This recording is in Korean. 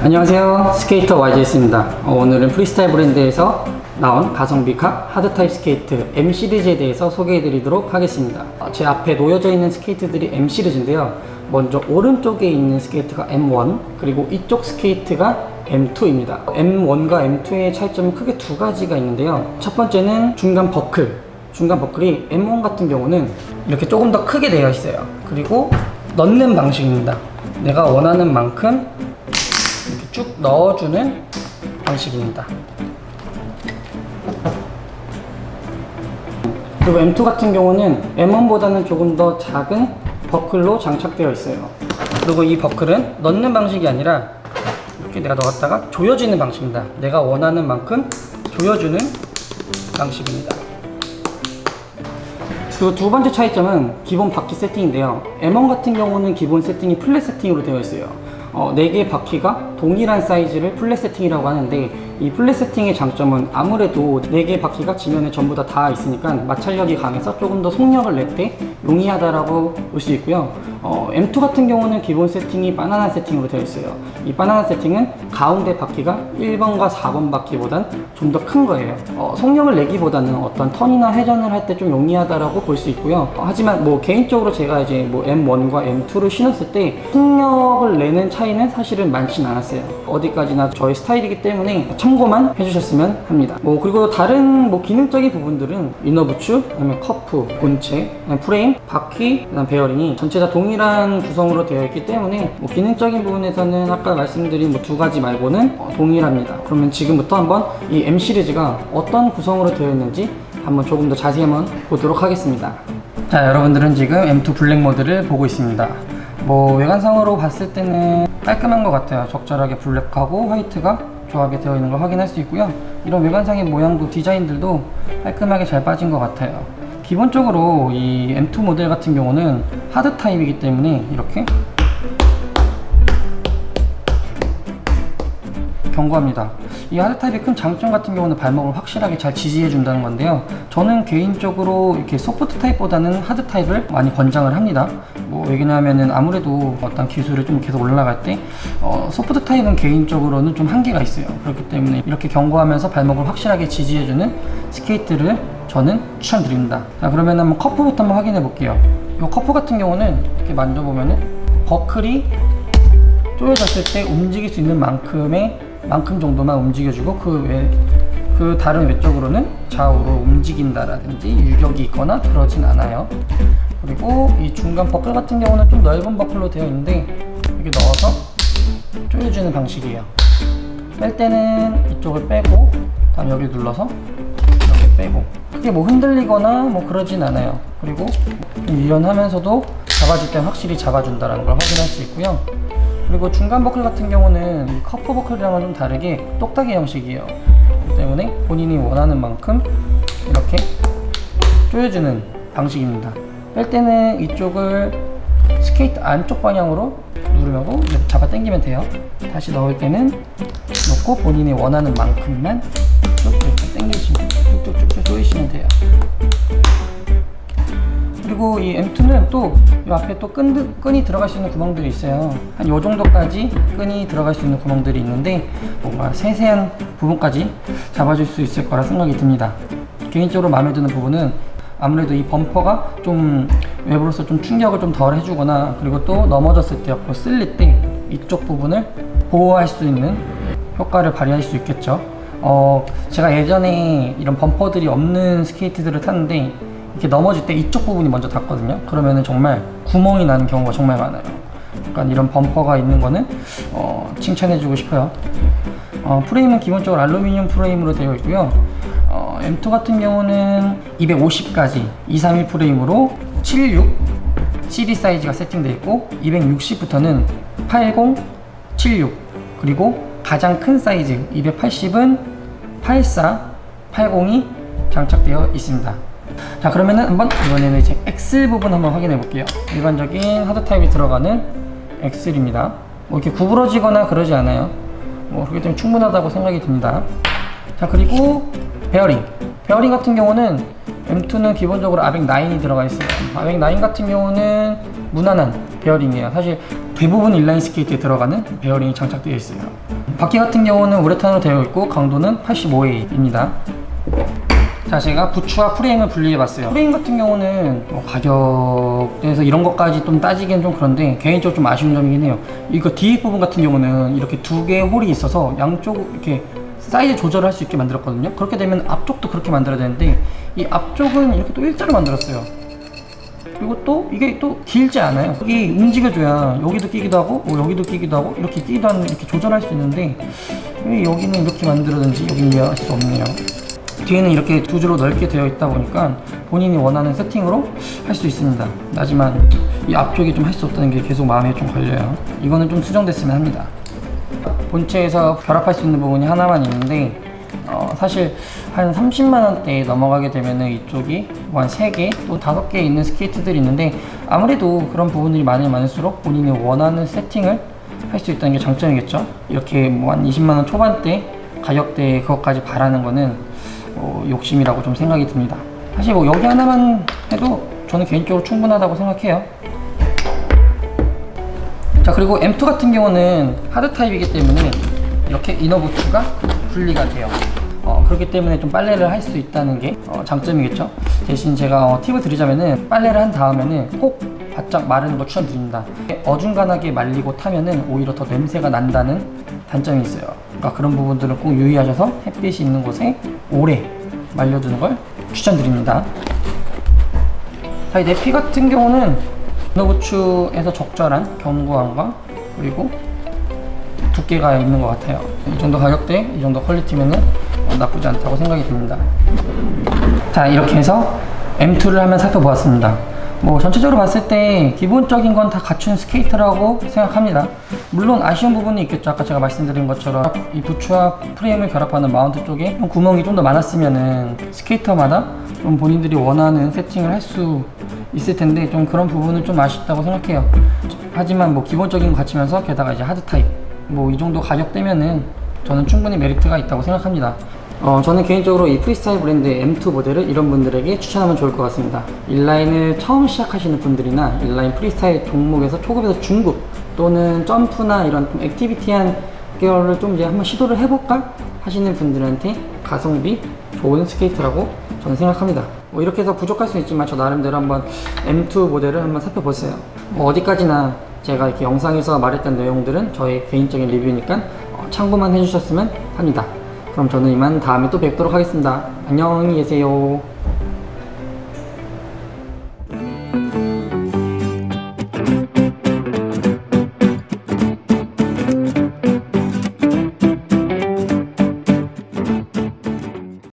안녕하세요, 스케이터 YJS입니다. 오늘은 프리스타일 브랜드에서 나온 가성비 카 하드타입 스케이트 M 시리즈에 대해서 소개해 드리도록 하겠습니다. 제 앞에 놓여져 있는 스케이트들이 M 시리즈인데요, 먼저 오른쪽에 있는 스케이트가 M1, 그리고 이쪽 스케이트가 M2입니다. M1과 M2의 차이점은 크게 두 가지가 있는데요, 첫 번째는 중간 버클. 중간 버클이 M1 같은 경우는 이렇게 조금 더 크게 되어 있어요. 그리고 넣는 방식입니다. 내가 원하는 만큼 이렇게 쭉 넣어주는 방식입니다. 그리고 M2 같은 경우는 M1보다는 조금 더 작은 버클로 장착되어 있어요. 그리고 이 버클은 넣는 방식이 아니라 이렇게 내가 넣었다가 조여지는 방식입니다. 내가 원하는 만큼 조여주는 방식입니다. 그리고 두 번째 차이점은 기본 바퀴 세팅인데요, M1 같은 경우는 기본 세팅이 플랫 세팅으로 되어 있어요. 4개의 바퀴가 동일한 사이즈를 플랫 세팅이라고 하는데, 이 플랫 세팅의 장점은 아무래도 4개의 바퀴가 지면에 전부 다 닿아 있으니까 마찰력이 강해서 조금 더 속력을 낼 때 용이하다라고 볼 수 있고요. M2 같은 경우는 기본 세팅이 바나나 세팅으로 되어 있어요. 이 바나나 세팅은 가운데 바퀴가 1번과 4번 바퀴보단 좀 더 큰 거예요. 속력을 내기보다는 어떤 턴이나 회전을 할 때 좀 용이하다라고 볼 수 있고요. 하지만 뭐 개인적으로 제가 이제 뭐 M1과 M2를 신었을 때 속력을 내는 차이는 사실은 많진 않았어요. 어디까지나 저의 스타일이기 때문에 참고만 해주셨으면 합니다. 그리고 다른 기능적인 부분들은 이너 부츠, 그다음에 커프, 본체, 프레임, 바퀴, 그다음 베어링이 전체 다 동일한 구성으로 되어 있기 때문에 기능적인 부분에서는 아까 말씀드린 두 가지 말고는 동일합니다. 그러면 지금부터 한번 이 M 시리즈가 어떤 구성으로 되어 있는지 한번 조금 더 자세히 한번 보도록 하겠습니다. 자, 여러분들은 지금 M2 블랙 모드를 보고 있습니다. 외관상으로 봤을 때는 깔끔한 것 같아요. 적절하게 블랙하고 화이트가 조합이 되어 있는 걸 확인할 수 있고요. 이런 외관상의 모양도 디자인들도 깔끔하게 잘 빠진 것 같아요. 기본적으로 이 M2 모델 같은 경우는 하드 타입이기 때문에 이렇게 견고합니다. 이 하드 타입의 큰 장점 같은 경우는 발목을 확실하게 잘 지지해 준다는 건데요, 저는 개인적으로 이렇게 소프트 타입보다는 하드 타입을 많이 권장을 합니다. 왜냐하면은 아무래도 어떤 기술을 좀 계속 올라갈 때 소프트 타입은 개인적으로는 좀 한계가 있어요. 그렇기 때문에 이렇게 견고하면서 발목을 확실하게 지지해 주는 스케이트를 저는 추천드립니다. 자, 그러면 한번 커프부터 한번 확인해 볼게요. 이 커프 같은 경우는 이렇게 만져보면은 버클이 조여졌을 때 움직일 수 있는 만큼 정도만 움직여주고 그 다른 외적으로는 좌우로 움직인다라든지 유격이 있거나 그러진 않아요. 그리고 이 중간 버클 같은 경우는 좀 넓은 버클로 되어 있는데 이렇게 넣어서 조여주는 방식이에요. 뺄 때는 이쪽을 빼고 다음 여기 눌러서 이렇게 빼고, 크게 흔들리거나 그러진 않아요. 그리고 유연하면서도 잡아줄 때 확실히 잡아준다는 걸 확인할 수 있고요. 그리고 중간 버클 같은 경우는 이 커프 버클이랑은 좀 다르게 똑딱이 형식이에요. 그렇기 때문에 본인이 원하는 만큼 이렇게 조여주는 방식입니다. 뺄 때는 이쪽을 스케이트 안쪽 방향으로 누르고 잡아 당기면 돼요. 다시 넣을 때는 넣고 본인이 원하는 만큼만 쭉 이렇게 당기시면 쭉쭉쭉 조이시면 돼요. 그리고 이 M2는 또 이 앞에 또 끈이 들어갈 수 있는 구멍들이 있어요. 한 요 정도까지 끈이 들어갈 수 있는 구멍들이 있는데 뭔가 세세한 부분까지 잡아줄 수 있을 거라 생각이 듭니다. 개인적으로 마음에 드는 부분은 아무래도 이 범퍼가 좀 외부로서 좀 충격을 좀 덜 해주거나, 그리고 또 넘어졌을 때 옆으로 쓸릴 때 이쪽 부분을 보호할 수 있는 효과를 발휘할 수 있겠죠. 제가 예전에 이런 범퍼들이 없는 스케이트들을 탔는데 이렇게 넘어질 때 이쪽 부분이 먼저 닿거든요. 그러면은 정말 구멍이 나는 경우가 정말 많아요. 그러니까 이런 범퍼가 있는 거는 칭찬해주고 싶어요. 프레임은 기본적으로 알루미늄 프레임으로 되어 있고요. M2 같은 경우는 250까지 231 프레임으로 76 CD 사이즈가 세팅되어 있고, 260부터는 80, 76, 그리고 가장 큰 사이즈 280은 84, 80이 장착되어 있습니다. 자, 그러면은 이번에는 이제 엑셀 부분 한번 확인해 볼게요. 일반적인 하드 타입이 들어가는 엑셀입니다. 이렇게 구부러지거나 그러지 않아요. 그렇기 때문에 충분하다고 생각이 듭니다. 자, 그리고 베어링 같은 경우는 M2는 기본적으로 아벡 9이 들어가 있어요. 아벡 9 같은 경우는 무난한 베어링이에요. 사실 대부분 인라인 스케이트에 들어가는 베어링이 장착되어 있어요. 바퀴 같은 경우는 우레탄으로 되어 있고 강도는 85A입니다. 자, 제가 부츠와 프레임을 분리해 봤어요. 프레임 같은 경우는 뭐 가격에서 이런 것까지 좀 따지기엔 좀 그런데 개인적으로 좀 아쉬운 점이긴 해요. 이거 뒤에 부분 같은 경우는 이렇게 두 개의 홀이 있어서 양쪽 이렇게 사이즈 조절을 할 수 있게 만들었거든요. 그렇게 되면 앞쪽도 그렇게 만들어야 되는데 이 앞쪽은 이렇게 또 일자로 만들었어요. 그리고 또 이게 또 길지 않아요. 이게 움직여줘야 여기도 끼기도 하고 여기도 끼기도 하고 이렇게 끼기도 하는, 이렇게 조절할 수 있는데 왜 여기는 이렇게 만들었는지 여기는 이해할 수 없네요. 뒤에는 이렇게 두 줄로 넓게 되어 있다 보니까 본인이 원하는 세팅으로 할 수 있습니다. 하지만 이 앞쪽이 좀 할 수 없다는 게 계속 마음에 좀 걸려요. 이거는 좀 수정됐으면 합니다. 본체에서 결합할 수 있는 부분이 하나만 있는데 사실 한 30만원대에 넘어가게 되면은 이쪽이 뭐 한 3개 또 5개 있는 스케이트들이 있는데 아무래도 그런 부분들이 많으면 많을수록 본인이 원하는 세팅을 할 수 있다는 게 장점이겠죠. 이렇게 뭐 한 20만원 초반대 가격대에 그것까지 바라는 거는 욕심이라고 좀 생각이 듭니다. 사실 뭐 여기 하나만 해도 저는 개인적으로 충분하다고 생각해요. 자, 그리고 M2 같은 경우는 하드 타입이기 때문에 이렇게 이너 부츠가 분리가 돼요. 그렇기 때문에 좀 빨래를 할 수 있다는 게 장점이겠죠. 대신 제가 팁을 드리자면은 빨래를 한 다음에는 꼭 바짝 마르는 걸 추천드립니다. 어중간하게 말리고 타면은 오히려 더 냄새가 난다는 단점이 있어요. 그러니까 그런 부분들을 꼭 유의하셔서 햇빛이 있는 곳에 오래 말려두는 걸 추천드립니다. 자, 이 내피 같은 경우는 이너부츠에서 적절한 견고함과 그리고 두께가 있는 것 같아요. 이 정도 가격대, 이 정도 퀄리티면은 나쁘지 않다고 생각이 듭니다. 자, 이렇게 해서 M2를 한번 살펴보았습니다. 뭐 전체적으로 봤을 때 기본적인 건 다 갖춘 스케이트라고 생각합니다. 물론 아쉬운 부분이 있겠죠. 아까 제가 말씀드린 것처럼 이 부츠와 프레임을 결합하는 마운트 쪽에 좀 구멍이 좀 더 많았으면은 스케이터마다 좀 본인들이 원하는 세팅을 할 수 있을 텐데 좀 그런 부분은 좀 아쉽다고 생각해요. 하지만 뭐 기본적인 거 갖추면서 게다가 이제 하드 타입 뭐 이 정도 가격대면은 저는 충분히 메리트가 있다고 생각합니다. 저는 개인적으로 이 프리스타일 브랜드의 M2 모델을 이런 분들에게 추천하면 좋을 것 같습니다. 인라인을 처음 시작하시는 분들이나 인라인 프리스타일 종목에서 초급에서 중급 또는 점프나 이런 좀 액티비티한 계열을 좀 이제 한번 시도를 해볼까 하시는 분들한테 가성비 좋은 스케이트라고 저는 생각합니다. 뭐 이렇게 해서 부족할 수 있지만 저 나름대로 한번 M2 모델을 한번 살펴보세요. 뭐 어디까지나 제가 이렇게 영상에서 말했던 내용들은 저의 개인적인 리뷰니까 참고만 해주셨으면 합니다. 그럼 저는 이만 다음에 또 뵙도록 하겠습니다. 안녕히 계세요.